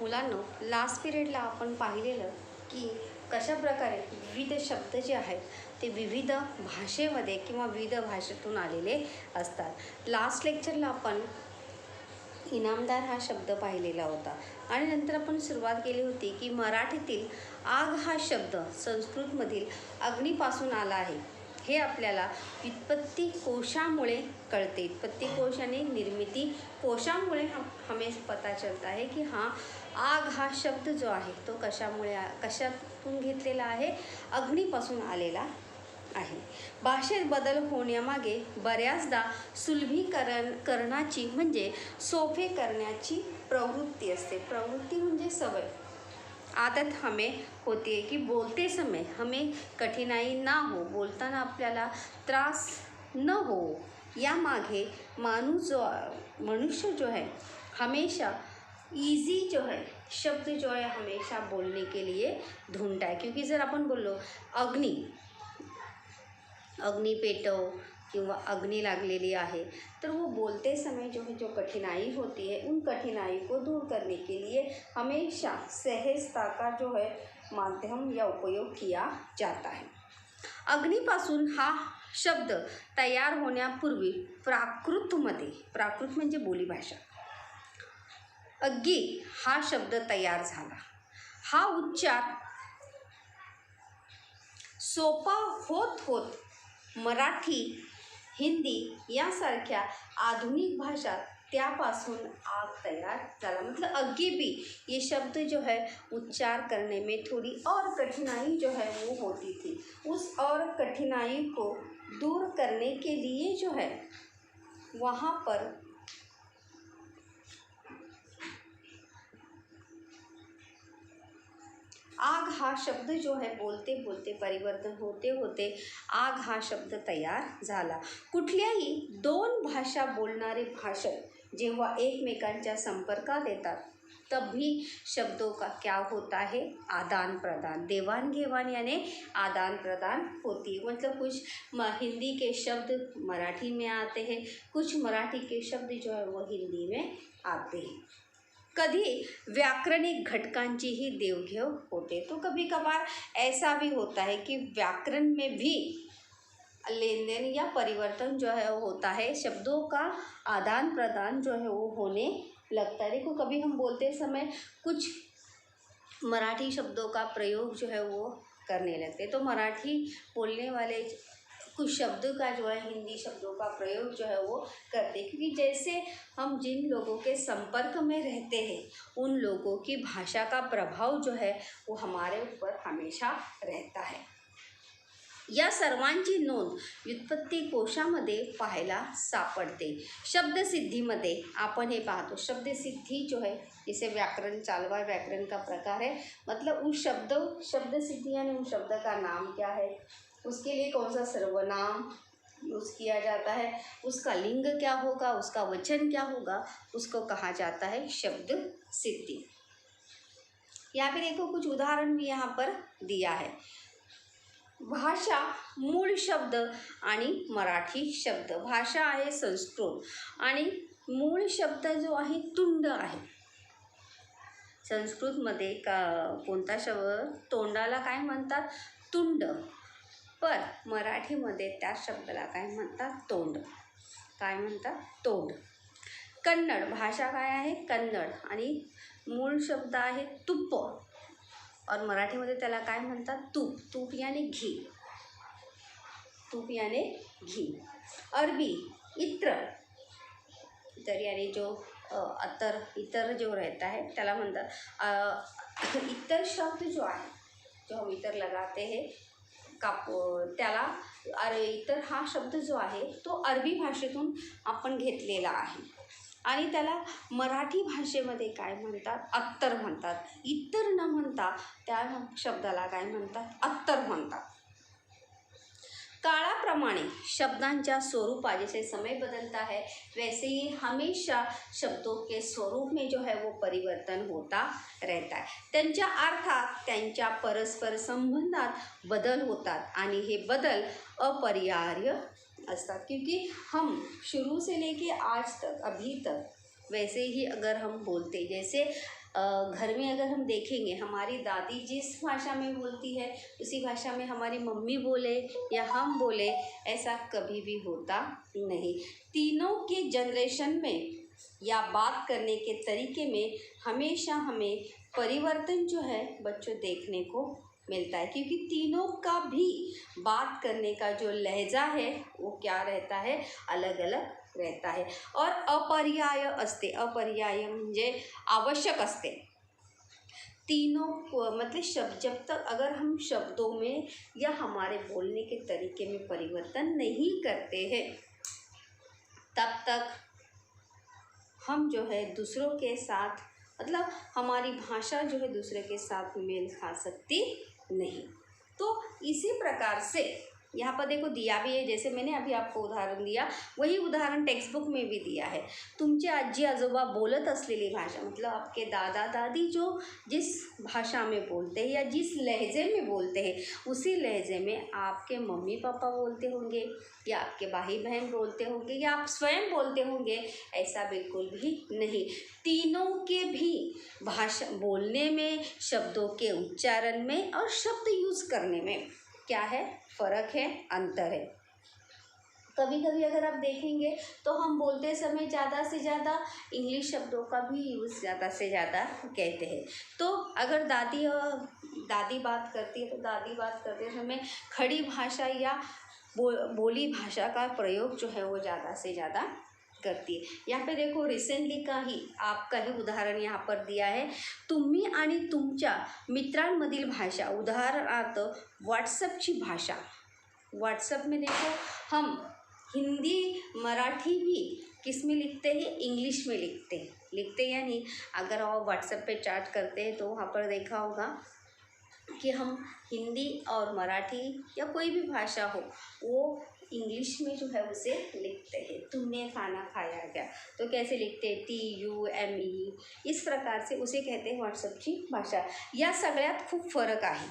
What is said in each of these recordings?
मुलांनो, लास्ट पिरियडला आपण पाहिलेलं की कशा प्रकारे विविध शब्द जे आहेत ते विविध भाषेमध्ये किंवा विविध भाषेतून आलेले असतात. लास्ट लेक्चरला आपण इनामदार हा शब्द पाहिलेला होता आणि नंतर आपण सुरुवात केली होती की मराठीतील आग हा शब्द संस्कृतमधील अग्नीपासून आला आहे. हे आपल्याला व्युत्पत्ती कोशामुळे कळते. व्युत्पत्ती कोश यानी निर्मिती कोशामुळे हमें पता चलता है कि हाँ, आग हा शब्द जो आहे तो कशातून घेतलेला आहे, अग्नीपासून आलेला आहे. भाषेत बदल होण्यामागे बऱ्याचदा करण्याची म्हणजे सोपे करण्याची प्रवृत्ती असते. प्रवृत्ती म्हणजे सवय, आदत हमें होती है कि बोलते समय हमें कठिनाई ना हो, बोलताना आपल्याला त्रास न हो. या मागे मनुष्य जो है हमेशा ईजी जो है शब्द जो है हमेशा बोलने के लिए ढूंढता है. क्योंकि जर आपण बोललो अग्नि पेटव किंवा अग्नि लागलेली आहे, तर वो बोलते समय जो है जो कठिनाई होती है उन कठिनाई को दूर करने के लिए हमेशा सहजता का जो है माध्यम या उपयोग किया जाता है. अग्निपासून हा शब्द तयार होण्यापूर्वी प्राकृत म्हणजे बोलीभाषा अग्गी हा शब्द तयार झाला. हा उच्चार सोपा होत मराठी, हिंदी यासारख्या आधुनिक भाषा त्यापासून आग तैयार झाला. मतलब अग्गी भी ये शब्द जो है उच्चार करने में थोड़ी और कठिनाई जो है वो होती थी. उस और कठिनाई को दूर करने के लिए जो है वहाँ पर आग हा शब्द जो है बोलते बोलते परिवर्तन होते होते आग हा शब्द तयार झाला. कुठल्याही दोन भाषा बोलणारे भाषक जेव्हा एकमेकांच्या संपर्कात येतात तभी शब्दों का क्या होता है, आदान प्रदान, देवान घेवान यानी आदान प्रदान होती है. मतलब कुछ हिंदी के शब्द मराठी में आते हैं, कुछ मराठी के शब्द जो है वो हिंदी में आते हैं. कभी व्याकरणिक घटकांची ही देवघेव होते. तो कभी कभार ऐसा भी होता है कि व्याकरण में भी लेन देन या परिवर्तन जो है वो होता है, शब्दों का आदान प्रदान जो है वो होने लगता है. देखो, कभी हम बोलते समय कुछ मराठी शब्दों का प्रयोग जो है वो करने लगते, तो मराठी बोलने वाले कुछ शब्द का जो है हिंदी शब्दों का प्रयोग जो है वो करते. क्योंकि जैसे हम जिन लोगों के संपर्क में रहते हैं उन लोगों की भाषा का प्रभाव जो है वो हमारे ऊपर हमेशा रहता है. या सर्वांची नोंद व्युत्पत्ती कोशामध्ये पाहायला सापडते. शब्दसिद्धीमध्ये आपण हे पाहतो. शब्दसिद्धि जो है इसे व्याकरण चालवा व्याकरण का प्रकार है. मतलब उस शब्दसिद्धि यानी उस शब्द का नाम क्या है, उसके लिए कौन सा सर्वनाम यूज़ किया जाता है, उसका लिंग क्या होगा, उसका वचन क्या होगा, उसको कहा जाता है शब्द सिद्धि. यहाँ पे देखो कुछ उदाहरण भी यहाँ पर दिया है. भाषा मूळ शब्द आणि मराठी शब्द. भाषा आहे संस्कृत आणि मूळ शब्द जो आहे तुंड आहे. संस्कृतमध्ये कोणता शब्द तोंडाला काय म्हणतात, तुंड. पण मराठीमध्ये त्या शब्दाला काय म्हणतात, तोंड. काय म्हणतात, तोंड. कन्नड भाषा काय आहे, कन्नड आणि मूळ शब्द आहे तुप्प और मराठीमध्ये त्याला काय म्हणतात, तूप. तूप यानी घी, तूप यानी घी. अरबी इत्र, इतर यानी जो अतर इतर जो रहता है त्याला म्हणतात. इतर शब्द जो आहे जो हम इतर लगाते हैं त्याला इतर हा शब्द जो आहे तो अरबी भाषेतून आपण घेतलेला आहे आणि त्याला मराठी भाषेमध्ये काय म्हणतात, अत्तर म्हणतात. इतर न म्हणता त्या शब्दाला काय म्हणतात, अत्तर म्हणतात. काळाप्रमाणे शब्दांच्या स्वरूपा जैसे समय बदलता है वैसे ही हमेशा शब्दों के स्वरूप में जो है वो परिवर्तन होता रहता है. त्यांच्या अर्थात त्यांच्या परस्पर संबंधात बदल होतात आणि हे बदल अपरिहार्य असतात. क्योंकि हम शुरू से लेके आज तक अभी तक वैसे ही अगर हम बोलते, जैसे घर में अगर हम देखेंगे, हमारी दादी जिस भाषा में बोलती है उसी भाषा में हमारी मम्मी बोले या हम बोले, ऐसा कभी भी होता नहीं। तीनों के जनरेशन में या बात करने के तरीके में हमेशा हमें परिवर्तन जो है बच्चों देखने को मिलता है, क्योंकि तीनों का भी बात करने का जो लहजा है वो क्या रहता है, अलग अलग रहता है। और अपर्याय असते, अपर्याय म्हणजे आवश्यक असते। तीनों को मतलब शब्द, जब तक अगर हम शब्दों में या हमारे बोलने के तरीके में परिवर्तन नहीं करते हैं, तब तक हम जो है दूसरों के साथ, मतलब हमारी भाषा जो है दूसरे के साथ मेल खा सकती नहीं। तो इसी प्रकार से यहाँ पर देखो दिया भी है, जैसे मैंने अभी आपको उदाहरण दिया वही उदाहरण टेक्स्ट बुक में भी दिया है। तुमचे आजी आजोबा बोलत असलेली भाषा, मतलब आपके दादा दादी जो जिस भाषा में बोलते हैं या जिस लहजे में बोलते हैं, उसी लहजे में आपके मम्मी पापा बोलते होंगे या आपके भाई बहन बोलते होंगे या आप स्वयं बोलते होंगे, ऐसा बिल्कुल भी नहीं। तीनों के भी भाषा बोलने में, शब्दों के उच्चारण में और शब्द यूज़ करने में क्या है, फ़र्क है, अंतर है। कभी कभी अगर आप देखेंगे तो हम बोलते समय ज़्यादा से ज़्यादा इंग्लिश शब्दों का भी यूज़ ज़्यादा से ज़्यादा कहते हैं। तो अगर दादी बात करती है तो दादी बात करते समय खड़ी भाषा या बोली भाषा का प्रयोग जो है वो ज़्यादा से ज़्यादा करती है। यहाँ पे देखो रिसेंटली का ही आपका ही उदाहरण यहाँ पर दिया है, तुम्ही आणि तुमच्या मित्रांमधील भाषा, उदाहरणार्थ व्हाट्सएपची भाषा। व्हाट्सएप में देखो हम हिंदी मराठी भी किस में लिखते हैं, इंग्लिश में लिखते हैं या नहीं। अगर आप व्हाट्सएप पे चैट करते हैं तो वहाँ पर देखा होगा कि हम हिंदी और मराठी या कोई भी भाषा हो वो इंग्लिश में जो है उसे लिखते हैं। तुमने खाना खाया क्या, तो कैसे लिखते हैं, TUME, इस प्रकार से उसे कहते हैं व्हॉट्सअपची भाषा। या सगळ्यात खूप फरक आहे,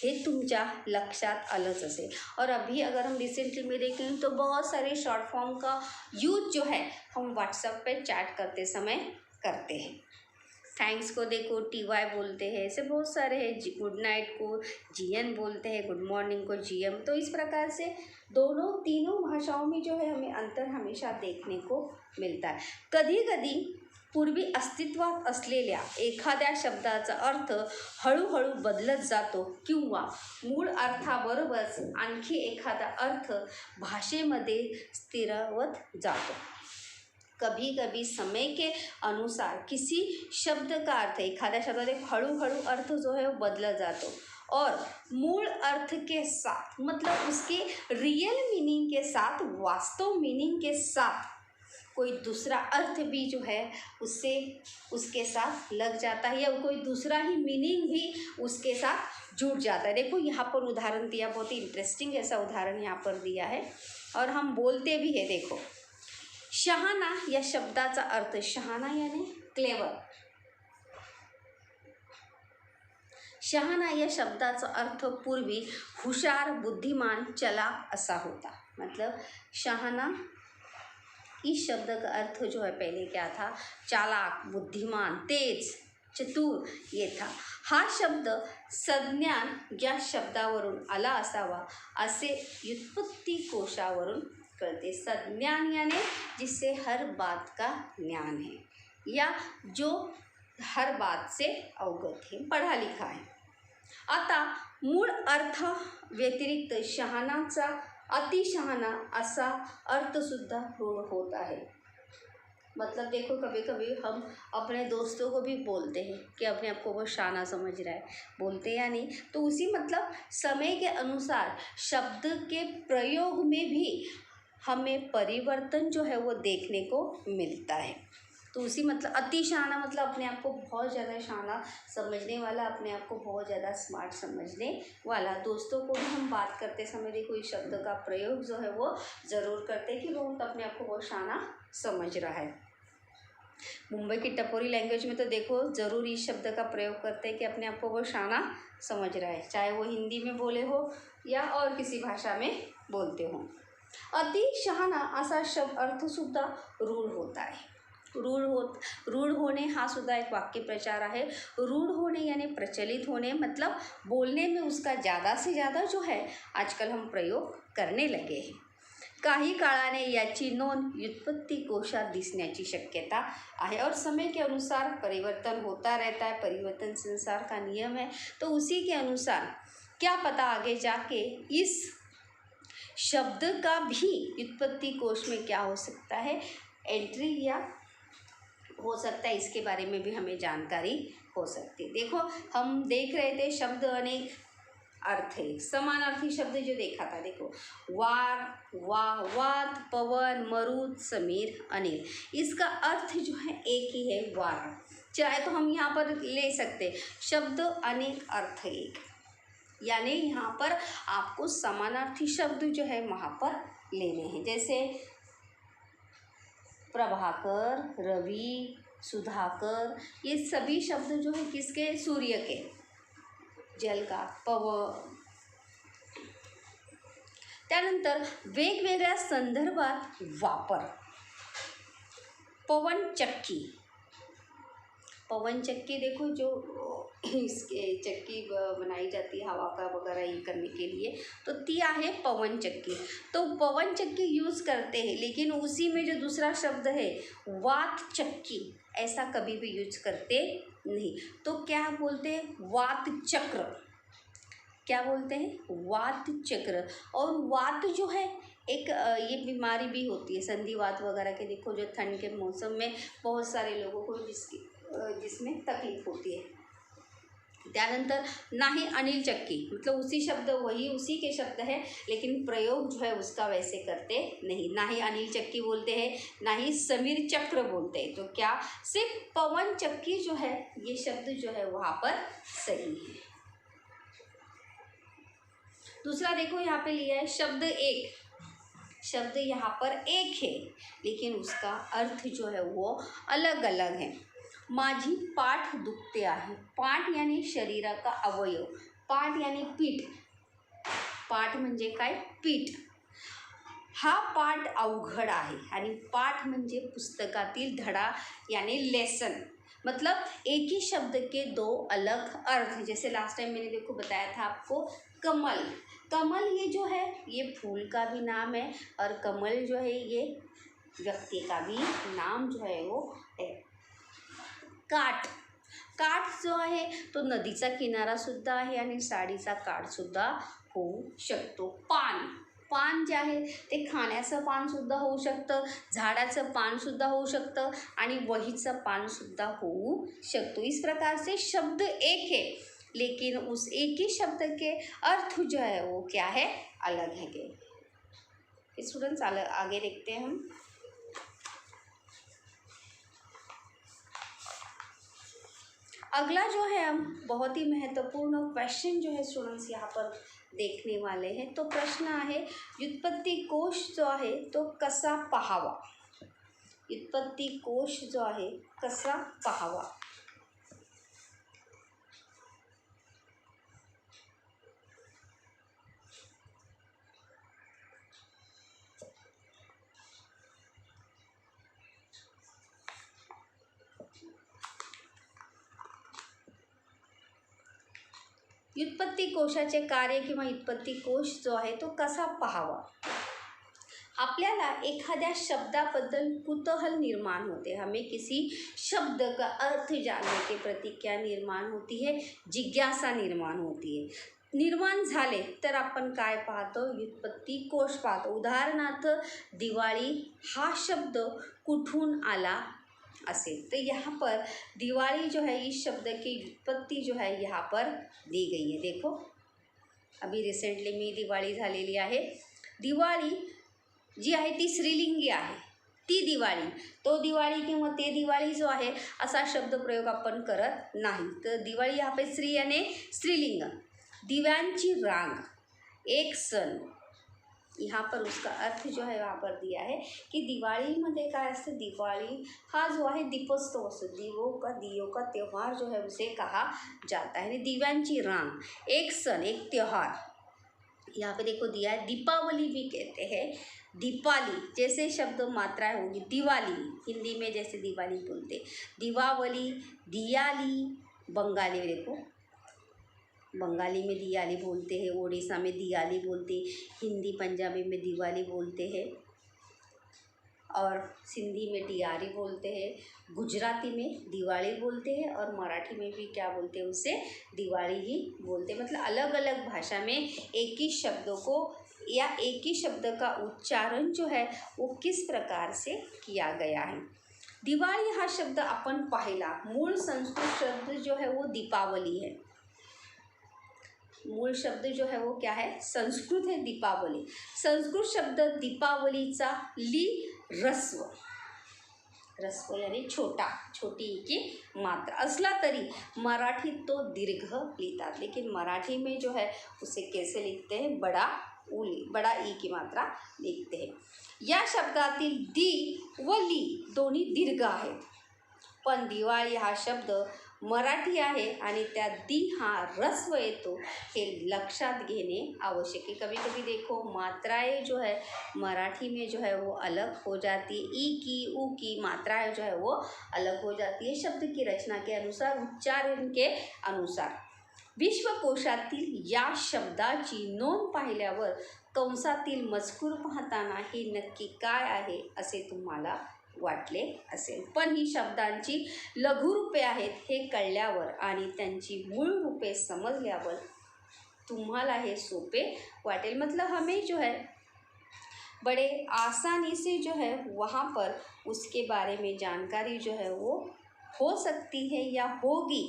हे तुमच्या लक्षात आलंच असेल। और अभी अगर हम रिसेंटली में देखें तो बहुत सारे शॉर्ट फॉर्म का यूज जो है हम व्हाट्सएप पे चैट करते समय करते हैं। थैंक्स को देखो TY बोलते हैं, ऐसे बहुत सारे हैं। गुड नाइट को GN बोलते हैं, गुड मॉर्निंग को GM। तो इस प्रकार से तीनों भाषाओं में जो है हमें अंतर हमेशा देखने को मिलता है। कधी कधी पूर्वी अस्तित्वात असलेल्या एखाद्या शब्दाचा अर्थ हळूहळू बदलत जातो किंवा मूळ अर्थाबरोबरच आणखी एखादा अर्थ भाषेमध्ये स्थिरवत जातो। कभी कभी समय के अनुसार किसी शब्द का अर्थ, एखाद्या शब्दाचा हळूहळू अर्थ जो है वो बदला जातो और मूल अर्थ के साथ, मतलब उसके रियल मीनिंग के साथ, वास्तव मीनिंग के साथ कोई दूसरा अर्थ भी जो है उसके साथ लग जाता है या कोई दूसरा ही मीनिंग भी उसके साथ जुड़ जाता है। देखो यहाँ पर उदाहरण दिया, बहुत ही इंटरेस्टिंग ऐसा उदाहरण यहाँ पर दिया है और हम बोलते भी है। देखो शहाना या शब्दाचा अर्थ, शहाना यानी क्लेवर, शहाना या शब्दाचा अर्थ पूर्वी हुशार, बुद्धिमान, चालाक असा होता। मतलब शहाना इस शब्द का अर्थ जो है पहले क्या था, चालाक, बुद्धिमान, तेज, चतुर ये था। हा शब्द संज्ञान या शब्दावरून आला असावा असे व्युत्पत्ती कोशावरून कळते। संज्ञान यानी जिससे हर बात का ज्ञान है या जो हर बात से अवगत है, पढ़ा लिखा है। आता मूळ अर्थ व्यतिरिक्त शहानाचा अतिशहाना असा अर्थसुद्धा होता है। मतलब देखो कभी कभी हम अपने दोस्तों को भी बोलते हैं कि अपने आप को वो शाना समझ रहा है, बोलते या नहीं। तो उसी मतलब समय के अनुसार शब्द के प्रयोग में भी हमें परिवर्तन जो है वो देखने को मिलता है। तो उसी मतलब अति शाना मतलब अपने आप को बहुत ज़्यादा शाना समझने वाला, अपने आप को बहुत ज़्यादा स्मार्ट समझने वाला। दोस्तों को भी हम बात करते समय देखो इस शब्द का प्रयोग जो है वो ज़रूर करते हैं कि वो अपने आप को बहुत शाना समझ रहा है। मुंबई की टपोरी लैंग्वेज में तो देखो ज़रूर इस शब्द का प्रयोग करते हैं कि अपने आप को वो शाना समझ रहा है, चाहे वो हिंदी में बोले हो या और किसी भाषा में बोलते हो। अति शहाना असा शब्द अर्थसुद्धा रूढ होता है। रूढ होणे हा सुद्धा एक वाक्यप्रचार आहे. रूढ होणे यानी प्रचलित होणे, मतलब बोलने में उसका ज़्यादा से ज़्यादा जो है आजकल हम प्रयोग करने लगे हैं. काही काळाने याची नोंद व्युत्पत्ती कोशात दिसण्याची शक्यता है. और समय के अनुसार परिवर्तन होता रहता है, परिवर्तन संसार का नियम है. तो उसी के अनुसार क्या पता आगे जाके इस शब्द का भी व्युत्पत्ति कोश में क्या हो सकता है, एंट्री या हो सकता है, इसके बारे में भी हमें जानकारी हो सकती है. देखो हम देख रहे थे शब्द अनेक अर्थ है, समानार्थी शब्द जो देखा था. देखो वार, वाह, वात, पवन, मरुत, समीर, अनिल, इसका अर्थ जो है एक ही है, वार. चाहे तो हम यहाँ पर ले सकते शब्द अनेक अर्थ एक, यानी यहाँ पर आपको समानार्थी शब्द जो है वहाँ पर लेने हैं. जैसे प्रभाकर, रवि, सुधाकर, ये सभी शब्द जो है किसके, सूर्य के, जल का, पवन. त्यानंतर वेगवेगळ्या संदर्भात वापर. पवनचक्की, पवनचक्की देखो जो इसके चक्की बनाई जाती है हवा का वगैरह ये करने के लिए, तो ती आहे पवनचक्की. तो पवनचक्की यूज़ करते हैं, लेकिन उसी में जो दूसरा शब्द है वात चक्की, ऐसा कभी भी यूज करते नहीं. तो क्या बोलते हैं, वात चक्र. क्या बोलते हैं, वात चक्र. और वात जो है एक ये बीमारी भी होती है, संधिवात वगैरह के. देखो जो ठंड के मौसम में बहुत सारे लोगों को जिसमें तकलीफ होती है. त्यानंतर नाही अनिल चक्की, मतलब उसी के शब्द है, लेकिन प्रयोग जो है उसका वैसे करते नहीं. ना ही अनिल चक्की बोलते हैं, ना ही समीर चक्र बोलते हैं. तो क्या सिर्फ पवन चक्की जो है ये शब्द जो है वहाँ पर सही है. दूसरा देखो यहाँ पे लिया है शब्द एक. शब्द यहाँ पर एक है, लेकिन उसका अर्थ जो है वो अलग अलग है. माझी पाठ दुखते आहे. पाठ यानी शरीराचा अवयव, पाठ यानी पीठ. पाठ म्हणजे काय, पीठ. हा पाठ अवघड आहे. आणि पाठ म्हणजे पुस्तकातील धडा यानी लेसन. मतलब एक ही शब्द के दो अलग अर्थ. जैसे लास्ट टाइम मैंने देखो बताया था आपको कमल. कमल ये जो है ये फूल का भी नाम है, और कमल जो है ये व्यक्ति का भी नाम जो है वो है. काठ, काठ जो आहे तो नदीचा किनारा सुद्धा आहे आणि साडीचा काठ सुद्धा होऊ शकतो. पान, पान जे आहे ते खाण्याचं पान सुद्धा होऊ शकतं, झाडाचं पान सुद्धा होऊ शकतं, आणि वहीचं पान सुद्धा होऊ शकतो. इस प्रकार से शब्द एक है, लेकिन उस एक ही शब्द के अर्थ जो है वो क्या है, अलग है. स्टूडेंट्स आगे देखते हैं हम. अगला जो है हम बहुत ही महत्वपूर्ण क्वेश्चन जो है स्टूडेंट्स यहाँ पर देखने वाले हैं. तो प्रश्न आहे व्युत्पत्ती कोश जो आहे तो कसा पाहावा. व्युत्पत्ती कोश जो आहे कसा पाहावा. व्युत्पत्ती कोशाचे कार्य किंवा व्युत्पत्ती कोश जो आहे तो कसा पाहावा. आपल्याला एखाद्या शब्दाबद्दल कुतूहल निर्माण होते. हमें किसी शब्द का अर्थ जानने के प्रति क्या निर्माण होती है, जिज्ञासा निर्माण होती है. निर्माण झाले तर आपण काय पाहतो, व्युत्पत्ती कोश पाहतो. उदाहरणार्थ दिवाळी हा शब्द कुठून आला असेल, तो यहाँ पर दिवाली जो है इस शब्द की व्युत्पत्ति जो है यहाँ पर दी गई है. देखो अभी रिसेंटली मी दिवाळी झालेली आहे. दिवाळी जी आहे ती स्त्रीलिंगी आहे, ती दिवाळी, तो दिवाळी किंवा ते दिवाळी जो आहे असा शब्द प्रयोग आपण करत नाही. तर दिवाळी यहाँ पे स्त्री यानी स्त्रीलिंग. दिव्यांची रांग, एक सण, यहाँ पर उसका अर्थ जो है वहाँ पर दिया है की दिवाळीमध्ये काय असतं, दिवाळी हा जो आहे दीपोत्सव असतो, दियों का त्यौहार जो है उसे कहा जाता है. दिव्यांची रांग, एक सन, एक त्यौहार. यहाँ पे देखो दिया है दीपावली भी कहते हैं, दीपाली जैसे शब्द मात्राएं होगी। दिवाली हिंदी में जैसे दिवाली बोलते, दीपावली, दियाली बंगाली में देखो, बंगाली में दियाली बोलते हैं, उड़ीसा में दियाली बोलते, हिंदी पंजाबी में दिवाली बोलते हैं और सिंधी में दियारी बोलते हैं, गुजराती में दिवाली बोलते हैं और मराठी में भी क्या बोलते हैं उसे दिवाली ही बोलते हैं। मतलब अलग अलग भाषा में एक ही शब्दों को या एक ही शब्द का उच्चारण जो है वो किस प्रकार से किया गया है। दिवाळी हा शब्द आपण पाहिला, मूळ संस्कृत शब्द जो है वो दीपावली है। मूळ शब्द जो है वो क्या है, संस्कृत है दीपावली। संस्कृत शब्द दीपावलीचा ली रस्व, रस्व यानी छोटा, छोटी की मात्रा असला तरी मराठीत तो दीर्घ लिहितात, लेकिन मराठी में जो है उसे कैसे लिखते हैं, बड़ा ई की मात्रा लिखते हैं। या शब्दातील दी व ली दोन्ही दीर्घ आहेत, पण दिवाळी हा शब्द मराठी आहे आणि त्यात दी हा रस्व येतो, हे लक्षात घेणे आवश्यक है। कभी कभी देखो मात्राएं जो है मराठी में जो है वो अलग हो जाती है, ई की ऊ की मात्राएं जो है वो अलग हो जाती है शब्द की रचना के अनुसार, उच्चारण के अनुसार। विश्वकोशातील या शब्दाची नोंद पाहिल्यावर कंसातील मजकूर पाहताना हे नक्की काय आहे असे तुम्हाला वाटले असेल, पण ही शब्दांची लघुरूपे आहेत हे कळल्यावर आणि त्यांची मूळ रूपे समजल्यावर तुम्हाला हे सोपे वाटेल। मतलब हमें जो है बड़े आसानी से जो है वहाँ पर उसके बारे में जानकारी जो है वो हो सकती है या होगी।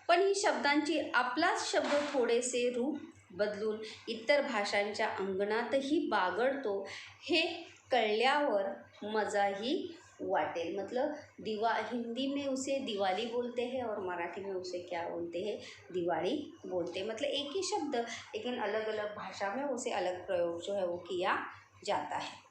पण ही शब्दांची आपलाच शब्द थोडेसे रूप बदलून इतर भाषांच्या अंगणातही बागडतो हे कळल्यावर मजाही वाटेल। मतलब हिंदी में उसे दिवाली बोलते हैं और मराठी में उसे क्या बोलते हैं, दिवाली बोलते हैं। मतलब एक ही शब्द लेकिन अलग अलग भाषा में उसे अलग प्रयोग जो है वो किया जाता है।